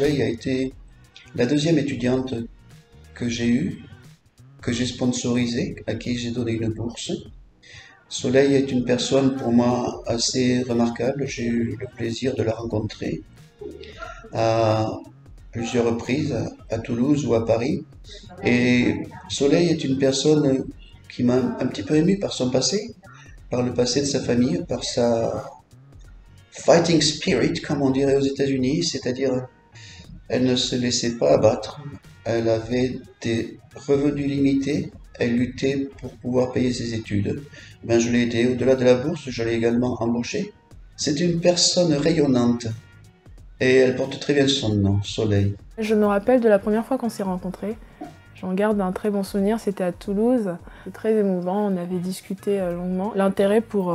Soleil a été la deuxième étudiante que j'ai eue, que j'ai sponsorisée, à qui j'ai donné une bourse. Soleil est une personne pour moi assez remarquable. J'ai eu le plaisir de la rencontrer à plusieurs reprises, à Toulouse ou à Paris. Et Soleil est une personne qui m'a un petit peu ému par son passé, par le passé de sa famille, par sa fighting spirit, comme on dirait aux États-Unis, c'est-à-dire elle ne se laissait pas abattre, elle avait des revenus limités, elle luttait pour pouvoir payer ses études. Ben, je l'ai aidé au-delà de la bourse, je l'ai également embauché. C'est une personne rayonnante et elle porte très bien son nom, Soleil. Je me rappelle de la première fois qu'on s'est rencontrés. J'en garde un très bon souvenir, c'était à Toulouse. C'était très émouvant, on avait discuté longuement. L'intérêt pour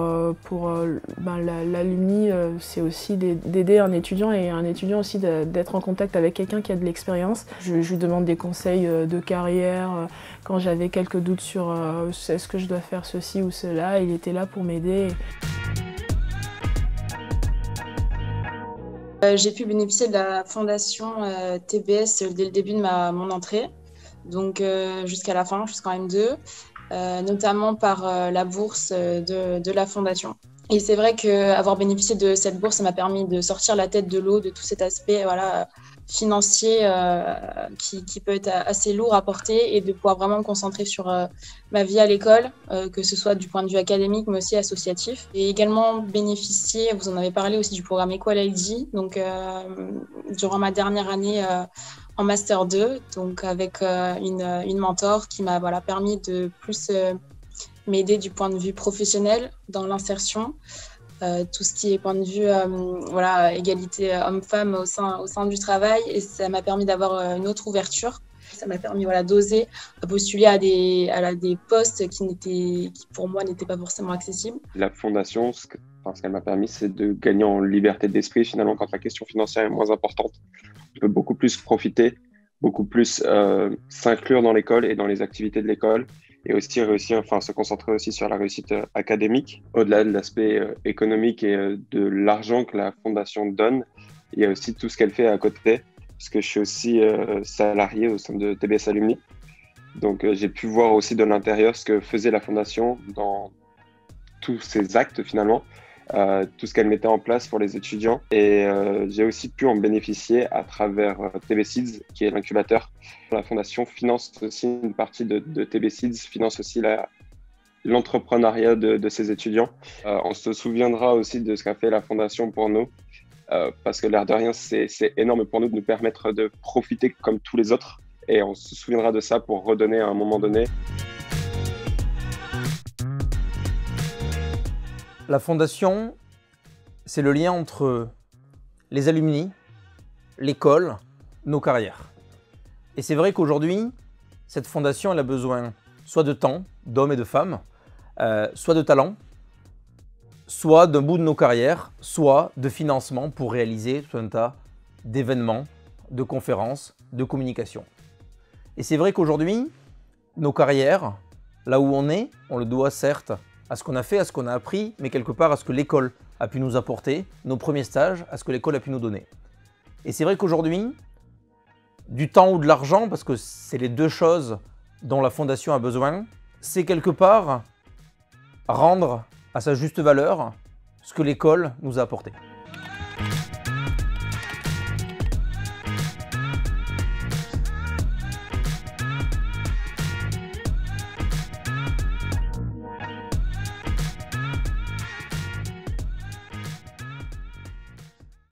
l'alumni, c'est aussi d'aider un étudiant et un étudiant aussi d'être en contact avec quelqu'un qui a de l'expérience. Je lui demande des conseils de carrière. Quand j'avais quelques doutes sur est-ce que je dois faire ceci ou cela, il était là pour m'aider. J'ai pu bénéficier de la fondation TBS dès le début de mon entrée, donc jusqu'à la fin, jusqu'en M2, notamment par la bourse de la fondation. Et c'est vrai qu'avoir bénéficié de cette bourse, ça m'a permis de sortir la tête de l'eau de tout cet aspect financier qui peut être assez lourd à porter et de pouvoir vraiment me concentrer sur ma vie à l'école, que ce soit du point de vue académique mais aussi associatif. J'ai également bénéficié, vous en avez parlé aussi, du programme Equal ID, donc durant ma dernière année en Master 2, donc avec une mentor qui m'a permis de plus m'aider du point de vue professionnel dans l'insertion. Tout ce qui est point de vue égalité homme-femme au sein du travail, et ça m'a permis d'avoir une autre ouverture. Ça m'a permis d'oser postuler à des postes qui pour moi n'étaient pas forcément accessibles. La fondation, ce qu'elle m'a permis, c'est de gagner en liberté d'esprit. Finalement, quand la question financière est moins importante, je peux beaucoup plus profiter, beaucoup plus s'inclure dans l'école et dans les activités de l'école, et aussi réussir, se concentrer aussi sur la réussite académique. Au-delà de l'aspect économique et de l'argent que la fondation donne, il y a aussi tout ce qu'elle fait à côté, parce que je suis aussi salarié au sein de TBS Alumni. Donc j'ai pu voir aussi de l'intérieur ce que faisait la fondation dans tous ses actes finalement, tout ce qu'elle mettait en place pour les étudiants. Et j'ai aussi pu en bénéficier à travers TB Seeds, qui est l'incubateur. La fondation finance aussi une partie de TB Seeds, finance aussi l'entrepreneuriat de ses étudiants. On se souviendra aussi de ce qu'a fait la fondation pour nous, parce que l'air de rien, c'est énorme pour nous de nous permettre de profiter comme tous les autres. Et on se souviendra de ça pour redonner à un moment donné. La fondation, c'est le lien entre les alumni, l'école, nos carrières. Et c'est vrai qu'aujourd'hui, cette fondation, elle a besoin soit de temps, d'hommes et de femmes, soit de talent, soit d'un bout de nos carrières, soit de financement pour réaliser tout un tas d'événements, de conférences, de communication. Et c'est vrai qu'aujourd'hui, nos carrières, là où on est, on le doit certes à ce qu'on a fait, à ce qu'on a appris, mais quelque part à ce que l'école a pu nous apporter, nos premiers stages, à ce que l'école a pu nous donner. Et c'est vrai qu'aujourd'hui, du temps ou de l'argent, parce que c'est les deux choses dont la fondation a besoin, c'est quelque part rendre à sa juste valeur ce que l'école nous a apporté.